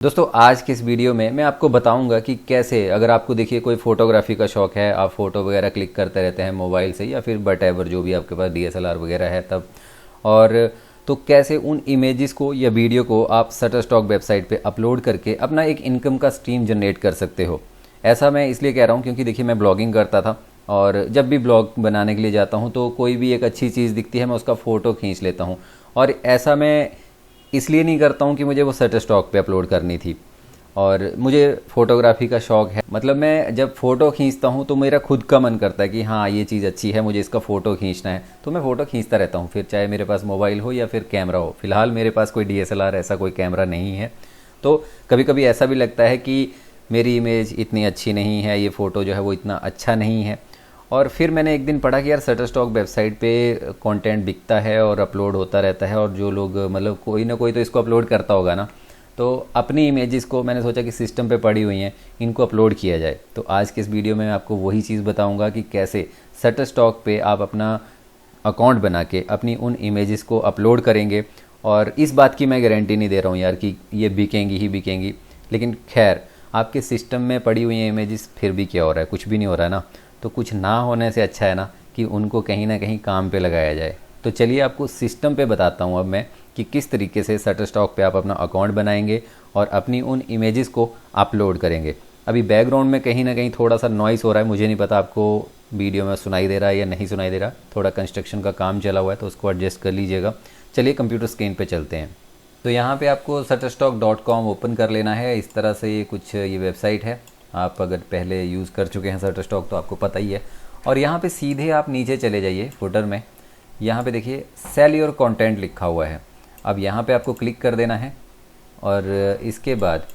दोस्तों आज की इस वीडियो में मैं आपको बताऊंगा कि कैसे, अगर आपको देखिए कोई फोटोग्राफी का शौक है, आप फोटो वगैरह क्लिक करते रहते हैं मोबाइल से या फिर वटेवर जो भी आपके पास डीएसएलआर वगैरह है तब, और तो कैसे उन इमेजेस को या वीडियो को आप शटरस्टॉक वेबसाइट पे अपलोड करके अपना एक इनकम का स्ट्रीम जनरेट कर सकते हो। ऐसा मैं इसलिए कह रहा हूँ क्योंकि देखिए मैं ब्लॉगिंग करता था और जब भी ब्लॉग बनाने के लिए जाता हूँ तो कोई भी एक अच्छी चीज़ दिखती है मैं उसका फ़ोटो खींच लेता हूँ। और ऐसा मैं इसलिए नहीं करता हूँ कि मुझे वो शटरस्टॉक पे अपलोड करनी थी, और मुझे फ़ोटोग्राफी का शौक़ है। मतलब मैं जब फ़ोटो खींचता हूँ तो मेरा खुद का मन करता है कि हाँ ये चीज़ अच्छी है, मुझे इसका फ़ोटो खींचना है, तो मैं फ़ोटो खींचता रहता हूँ, फिर चाहे मेरे पास मोबाइल हो या फिर कैमरा हो। फ़िलहाल मेरे पास कोई डीएसएलआर ऐसा कोई कैमरा नहीं है, तो कभी कभी ऐसा भी लगता है कि मेरी इमेज इतनी अच्छी नहीं है, ये फ़ोटो जो है वो इतना अच्छा नहीं है। और फिर मैंने एक दिन पढ़ा कि यार शटरस्टॉक वेबसाइट पे कंटेंट बिकता है और अपलोड होता रहता है, और जो लोग मतलब कोई ना कोई तो इसको अपलोड करता होगा ना, तो अपनी इमेजेस को मैंने सोचा कि सिस्टम पे पड़ी हुई हैं इनको अपलोड किया जाए। तो आज के इस वीडियो में मैं आपको वही चीज़ बताऊंगा कि कैसे शटरस्टॉक पे आप अपना अकाउंट बना के अपनी उन इमेजेस को अपलोड करेंगे। और इस बात की मैं गारंटी नहीं दे रहा हूँ यार कि ये बिकेंगी ही बिकेंगी, लेकिन खैर आपके सिस्टम में पड़ी हुई इमेजेस फिर भी क्या हो रहा है, कुछ भी नहीं हो रहा है ना, तो कुछ ना होने से अच्छा है ना कि उनको कहीं ना कहीं काम पे लगाया जाए। तो चलिए आपको सिस्टम पे बताता हूँ अब मैं कि किस तरीके से शटरस्टॉक पे आप अपना अकाउंट बनाएंगे और अपनी उन इमेजेस को अपलोड करेंगे। अभी बैकग्राउंड में कहीं ना कहीं थोड़ा सा नॉइस हो रहा है, मुझे नहीं पता आपको वीडियो में सुनाई दे रहा है या नहीं सुनाई दे रहा, थोड़ा कंस्ट्रक्शन का काम चला हुआ है तो उसको एडजस्ट कर लीजिएगा। चलिए कंप्यूटर स्क्रीन पे चलते हैं। तो यहाँ पे आपको shutterstock.com ओपन कर लेना है। इस तरह से ये वेबसाइट है। आप अगर पहले यूज़ कर चुके हैं शटरस्टॉक तो आपको पता ही है। और यहाँ पे सीधे आप नीचे चले जाइए फुटर में, यहाँ पे देखिए सेल योर कंटेंट लिखा हुआ है। अब यहाँ पे आपको क्लिक कर देना है और इसके बाद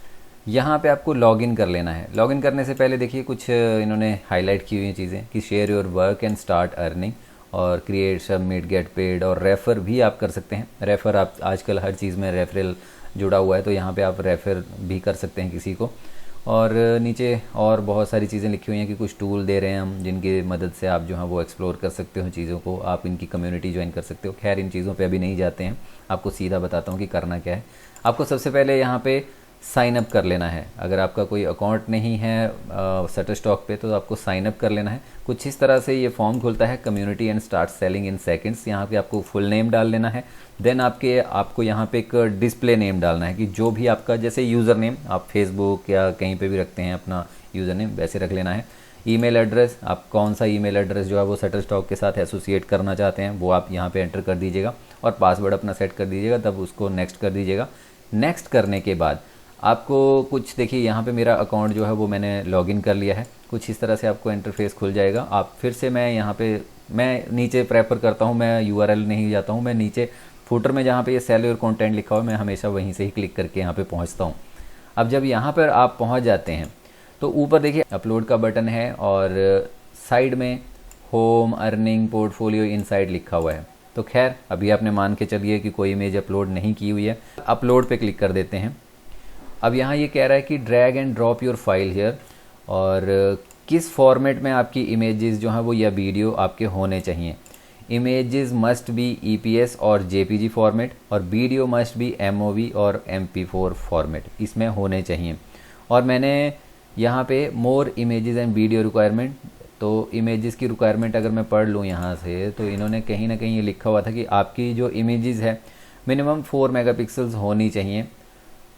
यहाँ पे आपको लॉगिन कर लेना है। लॉगिन करने से पहले देखिए कुछ इन्होंने हाईलाइट की हुई चीज़ें कि share your work and start earning और क्रिएट सबमिट गेट पेड, और रेफ़र भी आप कर सकते हैं। रेफ़र आप आजकल हर चीज़ में रेफरल जुड़ा हुआ है, तो यहाँ पे आप रेफ़र भी कर सकते हैं किसी को। और नीचे और बहुत सारी चीज़ें लिखी हुई हैं कि कुछ टूल दे रहे हैं हम जिनकी मदद से आप जो है वो एक्सप्लोर कर सकते हो चीज़ों को, आप इनकी कम्युनिटी ज्वाइन कर सकते हो। खैर इन चीज़ों पे अभी नहीं जाते हैं, आपको सीधा बताता हूँ कि करना क्या है। आपको सबसे पहले यहाँ पे साइन अप कर लेना है। अगर आपका कोई अकाउंट नहीं है शटरस्टॉक पे तो आपको साइन अप कर लेना है। कुछ इस तरह से ये फॉर्म खुलता है, community and start selling in seconds. यहाँ पे आपको फुल नेम डाल लेना है। देन आपको यहाँ पे एक डिस्प्ले नेम डालना है कि जो भी आपका, जैसे यूज़र नेम आप फेसबुक या कहीं पे भी रखते हैं अपना यूज़र नेम, वैसे रख लेना है। ईमेल एड्रेस, आप कौन सा ईमेल एड्रेस जो है वो शटरस्टॉक के साथ एसोसिएट करना चाहते हैं वो आप यहाँ पे एंटर कर दीजिएगा, और पासवर्ड अपना सेट कर दीजिएगा, तब उसको नेक्स्ट कर दीजिएगा। नेक्स्ट करने के बाद आपको कुछ देखिए यहाँ पे मेरा अकाउंट जो है वो मैंने लॉगिन कर लिया है। कुछ इस तरह से आपको इंटरफेस खुल जाएगा। आप फिर से मैं नीचे प्रेफर करता हूँ, मैं यूआरएल नहीं जाता हूँ, मैं नीचे फुटर में जहाँ पे ये सेल योर कंटेंट लिखा हुआ है मैं हमेशा वहीं से ही क्लिक करके यहाँ पे पहुँचता हूँ। अब जब यहाँ पर आप पहुँच जाते हैं तो ऊपर देखिए अपलोड का बटन है और साइड में होम, अर्निंग, पोर्टफोलियो, इनसाइड लिखा हुआ है। तो खैर अभी आपने मान के चलिए कि कोई इमेज अपलोड नहीं की हुई है। अपलोड पे क्लिक कर देते हैं। अब यहाँ ये कह रहा है कि drag and drop your file here, और किस फॉर्मेट में आपकी इमेजेस जो हैं वो या वीडियो आपके होने चाहिए। इमेजेस मस्ट बी ईपीएस और जेपीजी फॉर्मेट, और वीडियो मस्ट बी एमओवी और एमपी4 फॉर्मेट इसमें होने चाहिए। और मैंने यहाँ पे more images and video requirement, तो इमेजेस की रिक्वायरमेंट अगर मैं पढ़ लूँ यहाँ से तो इन्होंने कहीं ना कहीं ये लिखा हुआ था कि आपकी जो इमेजेस है मिनिमम 4 मेगापिक्सल्स होनी चाहिए।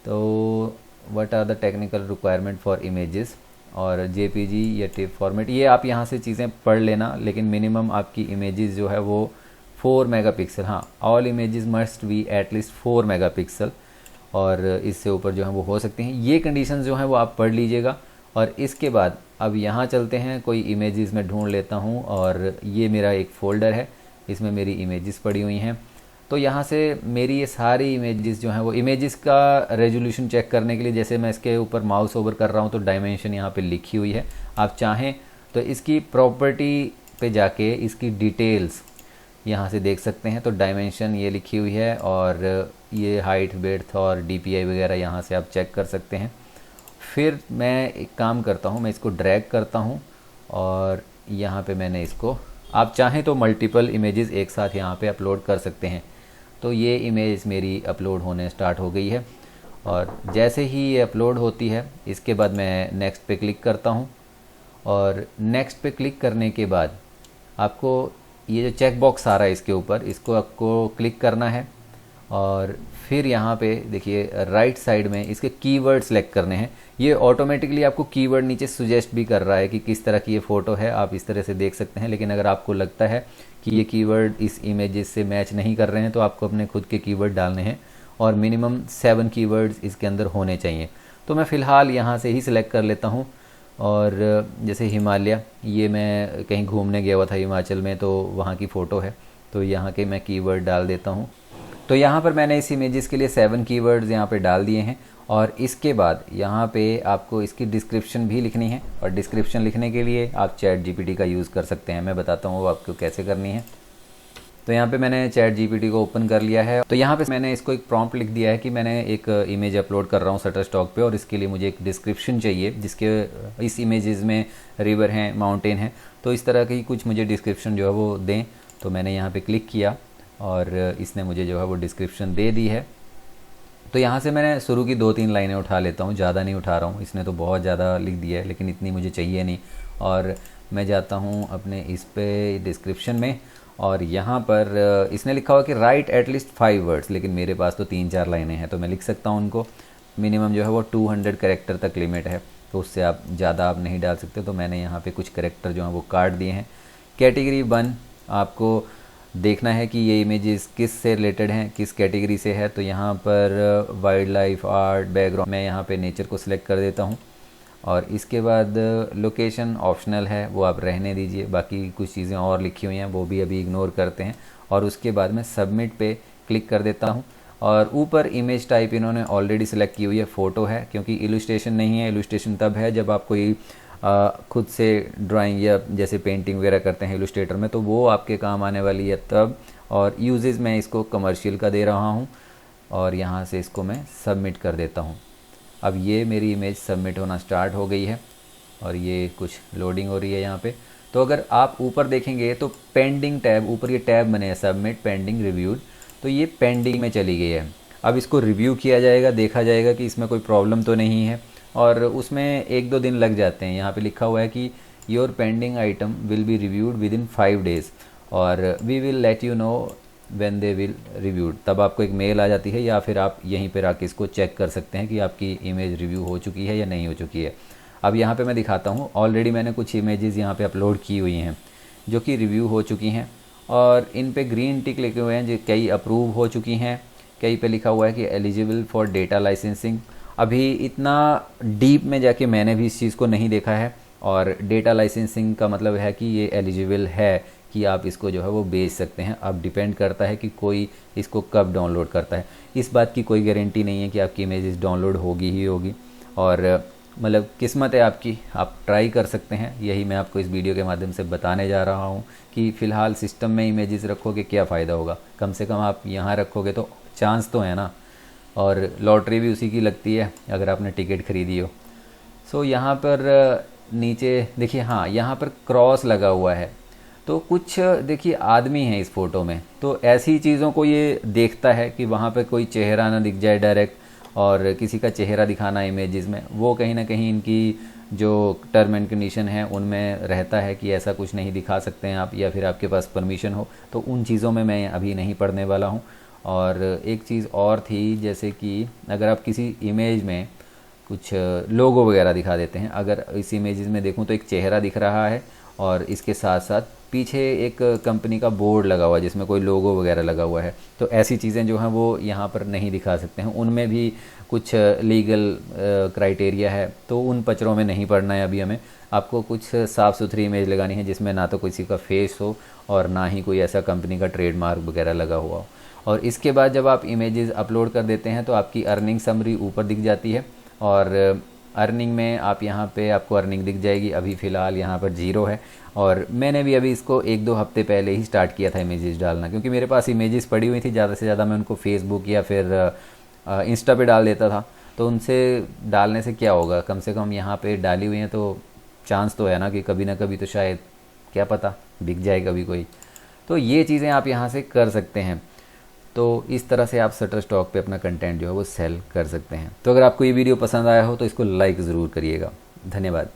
तो what are the technical requirement for images, और जेपीजी या टिप फॉर्मेट, ये आप यहाँ से चीज़ें पढ़ लेना, लेकिन मिनिमम आपकी इमेजेस जो है वो 4 मेगापिक्सल, हाँ all images must be at least 4 megapixel, और इससे ऊपर जो है वो हो सकते हैं। ये कंडीशंस जो हैं वो आप पढ़ लीजिएगा। और इसके बाद अब यहाँ चलते हैं, कोई इमेजेस मैं ढूंढ लेता हूँ, और ये मेरा एक फ़ोल्डर है, इसमें मेरी इमेजेस पड़ी हुई हैं। तो यहाँ से मेरी ये सारी इमेजेस जो हैं वो, इमेजेस का रेजोल्यूशन चेक करने के लिए जैसे मैं इसके ऊपर माउस ओवर कर रहा हूँ तो डायमेंशन यहाँ पे लिखी हुई है। आप चाहें तो इसकी प्रॉपर्टी पे जाके इसकी डिटेल्स यहाँ से देख सकते हैं। तो डायमेंशन ये लिखी हुई है, और ये हाइट, विड्थ और डीपीआई वगैरह यहाँ से आप चेक कर सकते हैं। फिर मैं एक काम करता हूँ, मैं इसको ड्रैग करता हूँ और यहाँ पे मैंने इसको, आप चाहें तो मल्टीपल इमेजेस एक साथ यहाँ पे अपलोड कर सकते हैं। तो ये इमेज मेरी अपलोड होने स्टार्ट हो गई है, और जैसे ही ये अपलोड होती है इसके बाद मैं नेक्स्ट पे क्लिक करता हूँ। और नेक्स्ट पे क्लिक करने के बाद आपको ये जो चेक बॉक्स आ रहा है इसके ऊपर, इसको आपको क्लिक करना है। और फिर यहाँ पे देखिए राइट साइड में इसके कीवर्ड सेलेक्ट करने हैं। ये ऑटोमेटिकली आपको कीवर्ड नीचे सुजेस्ट भी कर रहा है कि किस तरह की ये फ़ोटो है, आप इस तरह से देख सकते हैं। लेकिन अगर आपको लगता है कि ये कीवर्ड इस इमेजेस से मैच नहीं कर रहे हैं तो आपको अपने खुद के कीवर्ड डालने हैं और मिनिमम 7 कीवर्ड्स इसके अंदर होने चाहिए। तो मैं फ़िलहाल यहाँ से ही सिलेक्ट कर लेता हूँ। और जैसे हिमालय, ये मैं कहीं घूमने गया हुआ था हिमाचल में, तो वहाँ की फ़ोटो है, तो यहाँ के मैं कीवर्ड डाल देता हूँ। तो यहाँ पर मैंने इस इमेजेस के लिए 7 कीवर्ड्स यहाँ पे डाल दिए हैं। और इसके बाद यहाँ पे आपको इसकी डिस्क्रिप्शन भी लिखनी है, और डिस्क्रिप्शन लिखने के लिए आप चैट जीपीटी का यूज़ कर सकते हैं। मैं बताता हूँ वो आपको कैसे करनी है। तो यहाँ पे मैंने चैट जीपीटी को ओपन कर लिया है। तो यहाँ पे मैंने इसको एक प्रॉम्प्ट लिख दिया है कि मैंने एक इमेज अपलोड कर रहा हूँ शटरस्टॉक पे, और इसके लिए मुझे एक डिस्क्रिप्शन चाहिए जिसके इस इमेजेस में रिवर हैं, माउंटेन है, तो इस तरह की कुछ मुझे डिस्क्रिप्शन जो है वो दें। तो मैंने यहाँ पे क्लिक किया और इसने मुझे जो है वो डिस्क्रिप्शन दे दी है। तो यहाँ से मैंने शुरू की 2-3 लाइनें उठा लेता हूँ, ज़्यादा नहीं उठा रहा हूँ, इसने तो बहुत ज़्यादा लिख दिया है लेकिन इतनी मुझे चाहिए नहीं। और मैं जाता हूँ अपने इस पे डिस्क्रिप्शन में, और यहाँ पर इसने लिखा हुआ कि राइट एटलीस्ट 5 वर्ड्स, लेकिन मेरे पास तो 3-4 लाइनें हैं तो मैं लिख सकता हूँ उनको। मिनिमम जो है वो 200 कैरेक्टर तक लिमिट है, तो उससे आप ज़्यादा आप नहीं डाल सकते। तो मैंने यहाँ पे कुछ कैरेक्टर जो हैं वो काट दिए हैं। कैटेगरी 1 आपको देखना है कि ये इमेजेस किस से रिलेटेड हैं, किस कैटेगरी से है। तो यहाँ पर वाइल्ड लाइफ, आर्ट, बैकग्राउंड, मैं यहाँ पे नेचर को सिलेक्ट कर देता हूँ। और इसके बाद लोकेशन ऑप्शनल है, वो आप रहने दीजिए, बाकी कुछ चीज़ें और लिखी हुई हैं वो भी अभी इग्नोर करते हैं। और उसके बाद मैं सबमिट पे क्लिक कर देता हूँ। और ऊपर इमेज टाइप इन्होंने ऑलरेडी सेलेक्ट की हुई है, फ़ोटो है, क्योंकि इलुस्ट्रेशन नहीं है। इलुस्ट्रेशन तब है जब आप कोई खुद से ड्राइंग या जैसे पेंटिंग वगैरह करते हैं इलुस्ट्रेटर में, तो वो आपके काम आने वाली है तब। और यूजेस मैं इसको कमर्शियल का दे रहा हूँ, और यहाँ से इसको मैं सबमिट कर देता हूँ। अब ये मेरी इमेज सबमिट होना स्टार्ट हो गई है, और ये कुछ लोडिंग हो रही है यहाँ पे। तो अगर आप ऊपर देखेंगे तो पेंडिंग टैब, ऊपर ये टैब बने हैं सबमिट, पेंडिंग, रिव्यूड, तो ये पेंडिंग में चली गई है। अब इसको रिव्यू किया जाएगा, देखा जाएगा कि इसमें कोई प्रॉब्लम तो नहीं है, और उसमें 1-2 दिन लग जाते हैं। यहाँ पे लिखा हुआ है कि your pending item will be reviewed within 5 डेज़, और we will let you know when they will reviewed. तब आपको एक मेल आ जाती है, या फिर आप यहीं पर आके इसको चेक कर सकते हैं कि आपकी इमेज रिव्यू हो चुकी है या नहीं हो चुकी है। अब यहाँ पे मैं दिखाता हूँ, ऑलरेडी मैंने कुछ इमेजेस यहाँ पे अपलोड की हुई हैं जो कि रिव्यू हो चुकी हैं, और इन पे ग्रीन टिक लिखे हुए हैं, जो कई अप्रूव हो चुकी हैं, कई पे लिखा हुआ है कि एलिजिबल फॉर डेटा लाइसेंसिंग। अभी इतना डीप में जाके मैंने भी इस चीज़ को नहीं देखा है, और डेटा लाइसेंसिंग का मतलब है कि ये एलिजिबल है कि आप इसको जो है वो बेच सकते हैं। अब डिपेंड करता है कि कोई इसको कब डाउनलोड करता है, इस बात की कोई गारंटी नहीं है कि आपकी इमेजेस डाउनलोड होगी ही होगी, और मतलब किस्मत है आपकी, आप ट्राई कर सकते हैं। यही मैं आपको इस वीडियो के माध्यम से बताने जा रहा हूँ कि फ़िलहाल सिस्टम में इमेजेस रखोगे क्या फ़ायदा होगा, कम से कम आप यहाँ रखोगे तो चांस तो है ना, और लॉटरी भी उसी की लगती है अगर आपने टिकट खरीदी हो। सो यहाँ पर नीचे देखिए, हाँ यहाँ पर क्रॉस लगा हुआ है, तो कुछ देखिए आदमी हैं इस फ़ोटो में, तो ऐसी चीज़ों को ये देखता है कि वहाँ पे कोई चेहरा ना दिख जाए डायरेक्ट, और किसी का चेहरा दिखाना इमेजेस में वो कहीं ना कहीं इनकी जो टर्म एंड कंडीशन है उनमें रहता है कि ऐसा कुछ नहीं दिखा सकते हैं आप, या फिर आपके पास परमिशन हो। तो उन चीज़ों में मैं अभी नहीं पढ़ने वाला हूँ। और एक चीज़ और थी, जैसे कि अगर आप किसी इमेज में कुछ लोगो वगैरह दिखा देते हैं, अगर इस इमेजेस में देखूं तो एक चेहरा दिख रहा है, और इसके साथ साथ पीछे एक कंपनी का बोर्ड लगा हुआ है जिसमें कोई लोगो वगैरह लगा हुआ है, तो ऐसी चीज़ें जो हैं वो यहाँ पर नहीं दिखा सकते हैं। उनमें भी कुछ लीगल क्राइटेरिया है, तो उन पचरों में नहीं पड़ना है अभी हमें। आपको कुछ साफ़ सुथरी इमेज लगानी है जिसमें ना तो किसी का फेस हो और ना ही कोई ऐसा कंपनी का ट्रेडमार्क वगैरह लगा हुआ हो। और इसके बाद जब आप इमेजेस अपलोड कर देते हैं तो आपकी अर्निंग समरी ऊपर दिख जाती है, और अर्निंग में आप यहाँ पे आपको अर्निंग दिख जाएगी। अभी फ़िलहाल यहाँ पर 0 है, और मैंने भी अभी इसको 1-2 हफ्ते पहले ही स्टार्ट किया था इमेजेस डालना, क्योंकि मेरे पास इमेजेस पड़ी हुई थी। ज़्यादा से ज़्यादा मैं उनको फेसबुक या फिर इंस्टा पे डाल देता था, तो उनसे डालने से क्या होगा, कम से कम यहाँ पे डाली हुई हैं तो चांस तो है ना कि कभी ना कभी तो शायद, क्या पता, बिक जाए कभी कोई। तो ये चीज़ें आप यहाँ से कर सकते हैं। तो इस तरह से आप शटर स्टॉक पे अपना कंटेंट जो है वो सेल कर सकते हैं। तो अगर आपको ये वीडियो पसंद आया हो तो इसको लाइक ज़रूर करिएगा। धन्यवाद।